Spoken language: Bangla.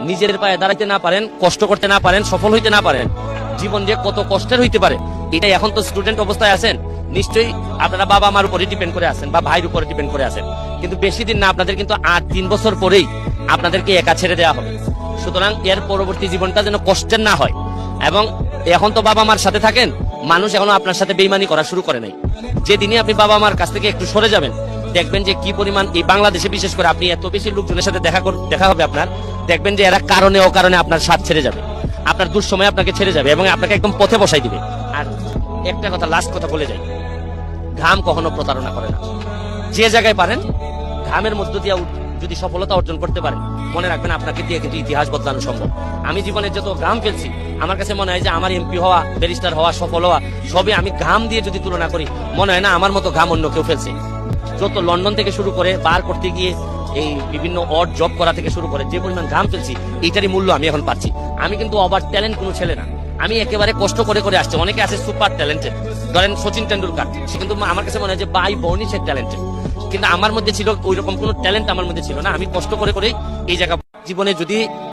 নিজের পায়ে দাঁড়াইতে না পারেন, কষ্ট করতে না পারেন, সফল হইতে না পারেন, জীবন যে কত কষ্টের হইতে পারে এটাই। এখন তো স্টুডেন্ট অবস্থায় আছেন, নিশ্চয়ই আপনারা বাবা মার উপরে ডিপেন্ড করে আছেন বা ভাইয়ের উপরে ডিপেন্ড করে আছেন, কিন্তু বেশি দিন না, আপনাদের কিন্তু 3 বছর পরেই আপনাদেরকে একা ছেড়ে দেওয়া হবে। সুতরাং এর পরবর্তী জীবনটা যেন কষ্টের না হয়। এবং এখন তো বাবা মার সাথে থাকেন, মানুষ এখনো আপনার সাথে বেইমানি করা শুরু করে নাই। যেদিনই আপনি বাবা মার কাছ থেকে একটু সরে যাবেন, দেখবেন যে কি পরিমাণ এই বাংলাদেশে বিশেষ করে আপনি এত বেশি লোকজনের সাথে দেখা হবে আপনার, দেখবেন যে এরা কারণে অকারণে আপনার সাথ ছেড়ে যাবে, আপনার দুঃসময় আপনাকে ছেড়ে যাবে এবং আপনাকে একদম পথে বসাই দিবে। আর একটা কথা, লাস্ট কথা বলে যাই, ঘাম কখনো প্রতারণা করে না। যে জায়গায় পারেন ঘামের মধ্য দিয়ে যদি সফলতা অর্জন করতে পারেন, মনে রাখবেন আপনাকে দিয়ে কিন্তু ইতিহাস বদলানো সম্ভব। আমি জীবনে যত ঘাম ফেলছি, আমার কাছে মনে হয় যে আমার এমপি হওয়া, ব্যারিস্টার হওয়া, সফল হওয়া সবই আমি ঘাম দিয়ে যদি তুলনা করি, মনে হয় না আমার মতো ঘাম অন্য কেউ ফেলছে। যত লন্ডন থেকে শুরু করে বার করতে গিয়ে এই বিভিন্ন অড জব করা থেকে শুরু করে যে পরিমাণ ঘাম ফেলছি, এইটারই মূল্য আমি এখন পাচ্ছি। আমি কিন্তু ওভার ট্যালেন্ট কোনো ছেলে না, আমি একেবারে কষ্ট করে করে আসছি। অনেকে আছে সুপার ট্যালেন্টেড, ধরেন সচিন টেন্ডুলকার, সে কিন্তু আমার কাছে মনে হয় যে বাই বর্ণই সে ট্যালেন্টেড, কিন্তু আমার মধ্যে ছিল ওই রকম কোনো ট্যালেন্ট আমার মধ্যে ছিল না। আমি কষ্ট করে করে এই জায়গা জীবনে যদি